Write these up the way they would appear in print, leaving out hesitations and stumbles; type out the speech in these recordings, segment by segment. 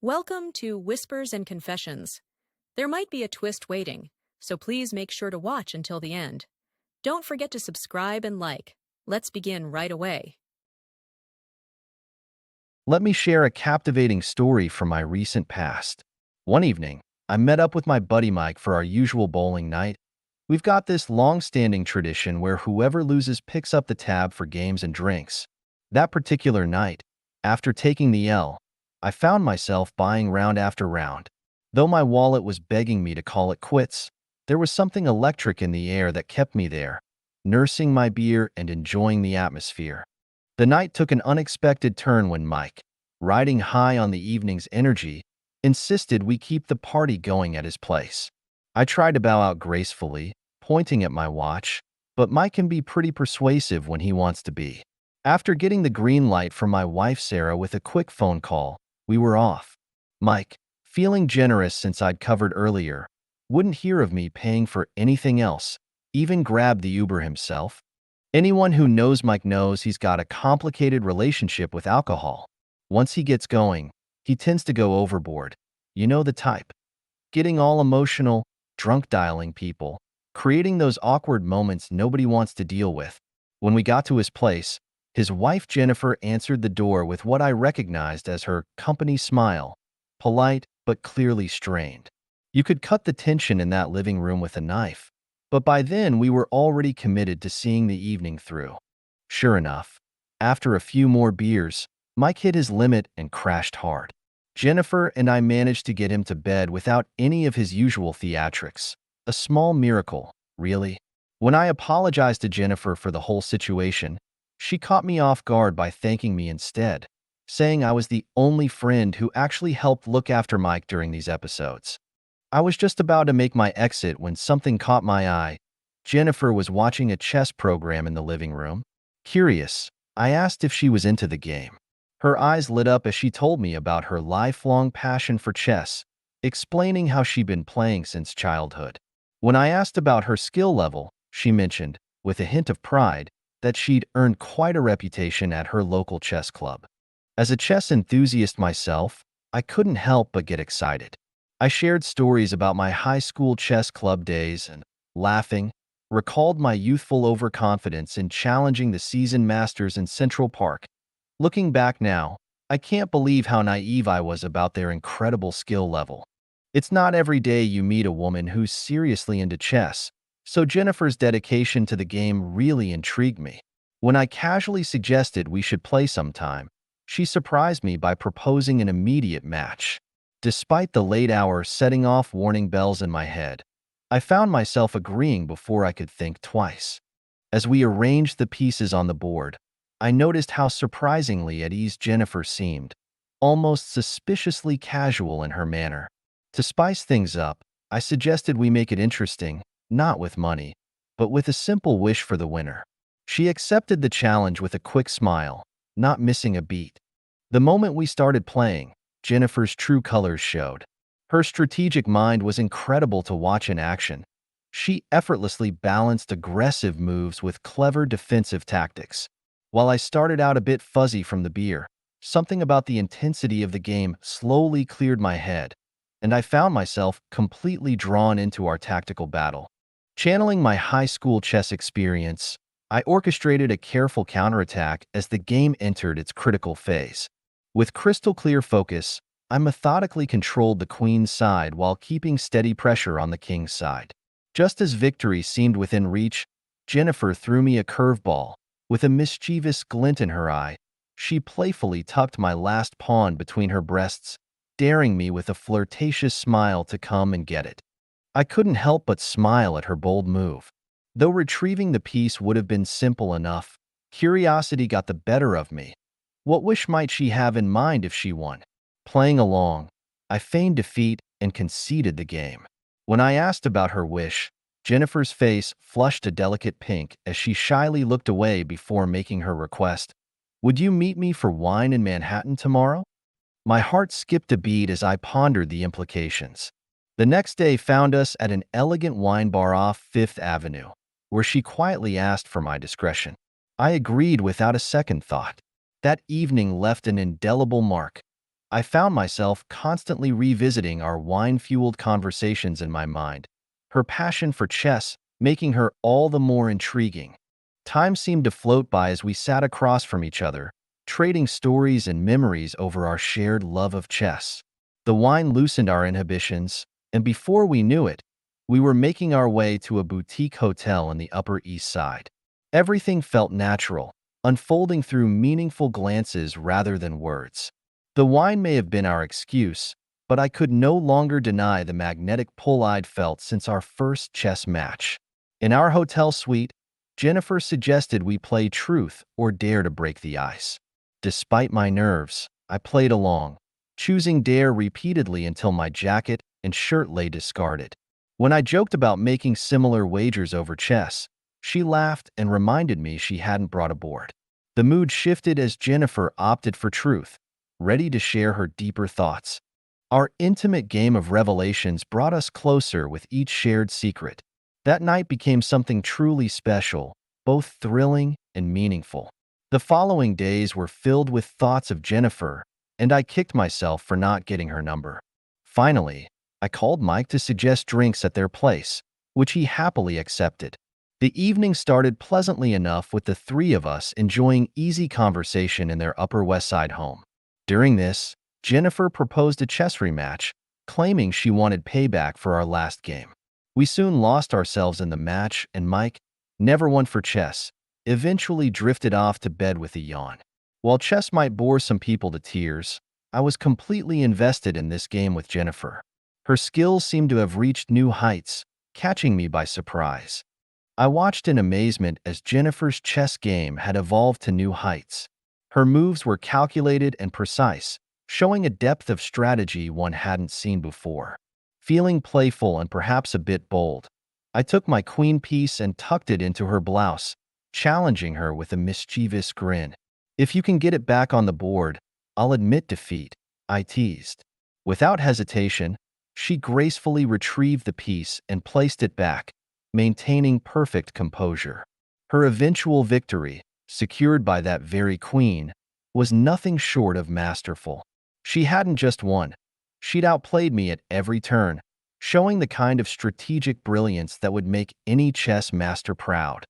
Welcome to Whispers and Confessions. There might be a twist waiting, so please make sure to watch until the end. Don't forget to subscribe and like. Let's begin right away. Let me share a captivating story from my recent past. One evening, I met up with my buddy Mike for our usual bowling night. We've got this long-standing tradition where whoever loses picks up the tab for games and drinks. That particular night, after taking the L, I found myself buying round after round. Though my wallet was begging me to call it quits, there was something electric in the air that kept me there, nursing my beer and enjoying the atmosphere. The night took an unexpected turn when Mike, riding high on the evening's energy, insisted we keep the party going at his place. I tried to bow out gracefully, pointing at my watch, but Mike can be pretty persuasive when he wants to be. After getting the green light from my wife Sarah with a quick phone call, we were off. Mike, feeling generous since I'd covered earlier, wouldn't hear of me paying for anything else, even grabbed the Uber himself. Anyone who knows Mike knows he's got a complicated relationship with alcohol. Once he gets going, he tends to go overboard. You know the type. Getting all emotional, drunk dialing people, creating those awkward moments nobody wants to deal with. When we got to his place, his wife Jennifer answered the door with what I recognized as her company smile, polite but clearly strained. You could cut the tension in that living room with a knife, but by then we were already committed to seeing the evening through. Sure enough, after a few more beers, Mike hit his limit and crashed hard. Jennifer and I managed to get him to bed without any of his usual theatrics. A small miracle, really. When I apologized to Jennifer for the whole situation, she caught me off guard by thanking me instead, saying I was the only friend who actually helped look after Mike during these episodes. I was just about to make my exit when something caught my eye. Jennifer was watching a chess program in the living room. Curious, I asked if she was into the game. Her eyes lit up as she told me about her lifelong passion for chess, explaining how she'd been playing since childhood. When I asked about her skill level, she mentioned, with a hint of pride, that she'd earned quite a reputation at her local chess club. As a chess enthusiast myself, I couldn't help but get excited. I shared stories about my high school chess club days and, laughing, recalled my youthful overconfidence in challenging the seasoned masters in Central Park. Looking back now, I can't believe how naive I was about their incredible skill level. It's not every day you meet a woman who's seriously into chess, so Jennifer's dedication to the game really intrigued me. When I casually suggested we should play sometime, she surprised me by proposing an immediate match. Despite the late hour setting off warning bells in my head, I found myself agreeing before I could think twice. As we arranged the pieces on the board, I noticed how surprisingly at ease Jennifer seemed, almost suspiciously casual in her manner. To spice things up, I suggested we make it interesting, not with money, but with a simple wish for the winner. She accepted the challenge with a quick smile, not missing a beat. The moment we started playing, Jennifer's true colors showed. Her strategic mind was incredible to watch in action. She effortlessly balanced aggressive moves with clever defensive tactics. While I started out a bit fuzzy from the beer, something about the intensity of the game slowly cleared my head, and I found myself completely drawn into our tactical battle. Channeling my high school chess experience, I orchestrated a careful counterattack as the game entered its critical phase. With crystal clear focus, I methodically controlled the queen's side while keeping steady pressure on the king's side. Just as victory seemed within reach, Jennifer threw me a curveball. With a mischievous glint in her eye, she playfully tucked my last pawn between her breasts, daring me with a flirtatious smile to come and get it. I couldn't help but smile at her bold move. Though retrieving the piece would have been simple enough, curiosity got the better of me. What wish might she have in mind if she won? Playing along, I feigned defeat and conceded the game. When I asked about her wish, Jennifer's face flushed a delicate pink as she shyly looked away before making her request. "Would you meet me for wine in Manhattan tomorrow?" My heart skipped a beat as I pondered the implications. The next day found us at an elegant wine bar off Fifth Avenue, where she quietly asked for my discretion. I agreed without a second thought. That evening left an indelible mark. I found myself constantly revisiting our wine-fueled conversations in my mind, her passion for chess making her all the more intriguing. Time seemed to float by as we sat across from each other, trading stories and memories over our shared love of chess. The wine loosened our inhibitions, and before we knew it, we were making our way to a boutique hotel on the Upper East Side. Everything felt natural, unfolding through meaningful glances rather than words. The wine may have been our excuse, but I could no longer deny the magnetic pull I'd felt since our first chess match. In our hotel suite, Jennifer suggested we play truth or dare to break the ice. Despite my nerves, I played along, choosing dare repeatedly until my jacket and shirt lay discarded. When I joked about making similar wagers over chess, she laughed and reminded me she hadn't brought a board. The mood shifted as Jennifer opted for truth, ready to share her deeper thoughts. Our intimate game of revelations brought us closer with each shared secret. That night became something truly special, both thrilling and meaningful. The following days were filled with thoughts of Jennifer, and I kicked myself for not getting her number. Finally, I called Mike to suggest drinks at their place, which he happily accepted. The evening started pleasantly enough with the three of us enjoying easy conversation in their Upper West Side home. During this, Jennifer proposed a chess rematch, claiming she wanted payback for our last game. We soon lost ourselves in the match, and Mike, never one for chess, eventually drifted off to bed with a yawn. While chess might bore some people to tears, I was completely invested in this game with Jennifer. Her skills seemed to have reached new heights, catching me by surprise. I watched in amazement as Jennifer's chess game had evolved to new heights. Her moves were calculated and precise, showing a depth of strategy one hadn't seen before. Feeling playful and perhaps a bit bold, I took my queen piece and tucked it into her blouse, challenging her with a mischievous grin. "If you can get it back on the board, I'll admit defeat," I teased. Without hesitation, she gracefully retrieved the piece and placed it back, maintaining perfect composure. Her eventual victory, secured by that very queen, was nothing short of masterful. She hadn't just won. She'd outplayed me at every turn, showing the kind of strategic brilliance that would make any chess master proud.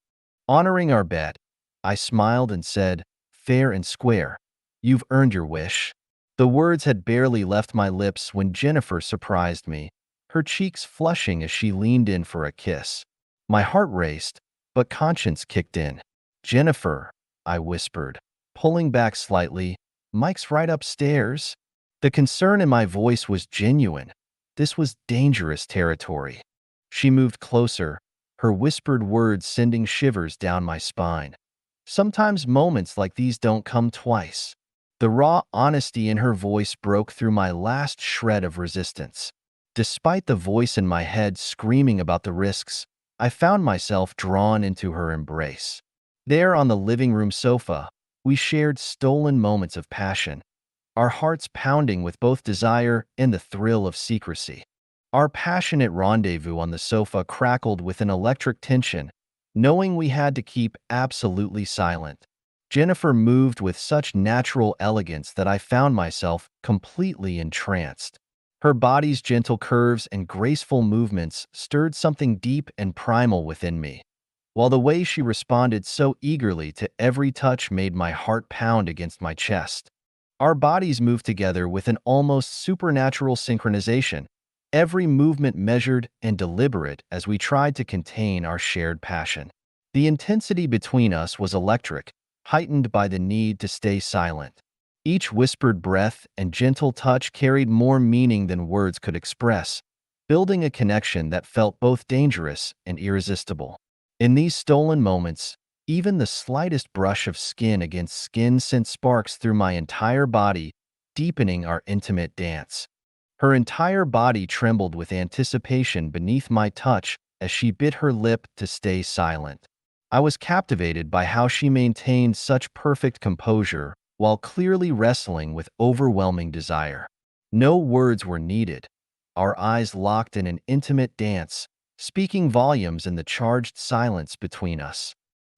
Honoring our bet, I smiled and said, "Fair and square. You've earned your wish." The words had barely left my lips when Jennifer surprised me, her cheeks flushing as she leaned in for a kiss. My heart raced, but conscience kicked in. "Jennifer," I whispered, pulling back slightly, "Mike's right upstairs." The concern in my voice was genuine. This was dangerous territory. She moved closer, her whispered words sending shivers down my spine. Sometimes moments like these don't come twice. The raw honesty in her voice broke through my last shred of resistance. Despite the voice in my head screaming about the risks, I found myself drawn into her embrace. There on the living room sofa, we shared stolen moments of passion, our hearts pounding with both desire and the thrill of secrecy. Our passionate rendezvous on the sofa crackled with an electric tension, knowing we had to keep absolutely silent. Jennifer moved with such natural elegance that I found myself completely entranced. Her body's gentle curves and graceful movements stirred something deep and primal within me, while the way she responded so eagerly to every touch made my heart pound against my chest. Our bodies moved together with an almost supernatural synchronization, every movement measured and deliberate as we tried to contain our shared passion. The intensity between us was electric, heightened by the need to stay silent. Each whispered breath and gentle touch carried more meaning than words could express, building a connection that felt both dangerous and irresistible. In these stolen moments, even the slightest brush of skin against skin sent sparks through my entire body, deepening our intimate dance. Her entire body trembled with anticipation beneath my touch as she bit her lip to stay silent. I was captivated by how she maintained such perfect composure while clearly wrestling with overwhelming desire. No words were needed. Our eyes locked in an intimate dance, speaking volumes in the charged silence between us.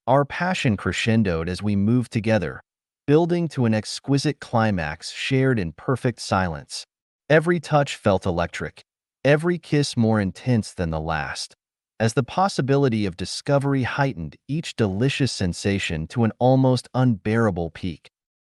Our passion crescendoed as we moved together, building to an exquisite climax shared in perfect silence. Every touch felt electric, every kiss more intense than the last, as the possibility of discovery heightened each delicious sensation to an almost unbearable peak.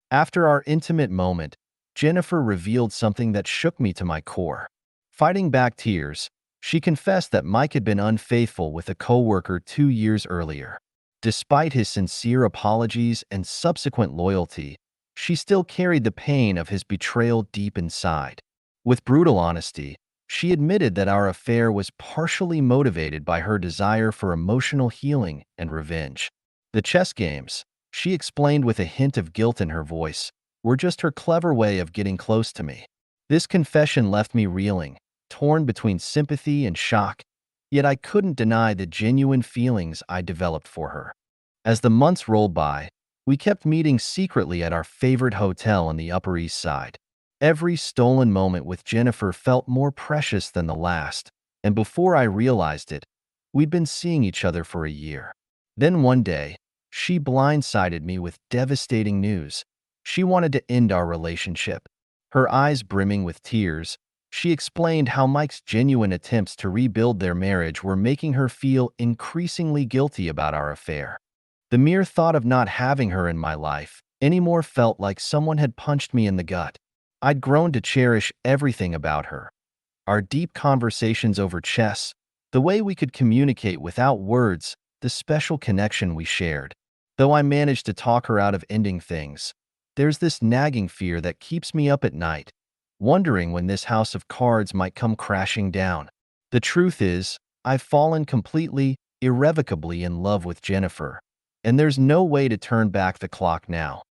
After our intimate moment, Jennifer revealed something that shook me to my core. Fighting back tears, she confessed that Mike had been unfaithful with a coworker 2 years earlier. Despite his sincere apologies and subsequent loyalty, she still carried the pain of his betrayal deep inside. With brutal honesty, she admitted that our affair was partially motivated by her desire for emotional healing and revenge. The chess games, she explained with a hint of guilt in her voice, were just her clever way of getting close to me. This confession left me reeling, torn between sympathy and shock, yet I couldn't deny the genuine feelings I developed for her. As the months rolled by, we kept meeting secretly at our favorite hotel on the Upper East Side. Every stolen moment with Jennifer felt more precious than the last, and before I realized it, we'd been seeing each other for a year. Then one day, she blindsided me with devastating news. She wanted to end our relationship. Her eyes brimming with tears, she explained how Mike's genuine attempts to rebuild their marriage were making her feel increasingly guilty about our affair. The mere thought of not having her in my life anymore felt like someone had punched me in the gut. I'd grown to cherish everything about her. Our deep conversations over chess, the way we could communicate without words, the special connection we shared. Though I managed to talk her out of ending things, there's this nagging fear that keeps me up at night, wondering when this house of cards might come crashing down. The truth is, I've fallen completely, irrevocably in love with Jennifer, and there's no way to turn back the clock now.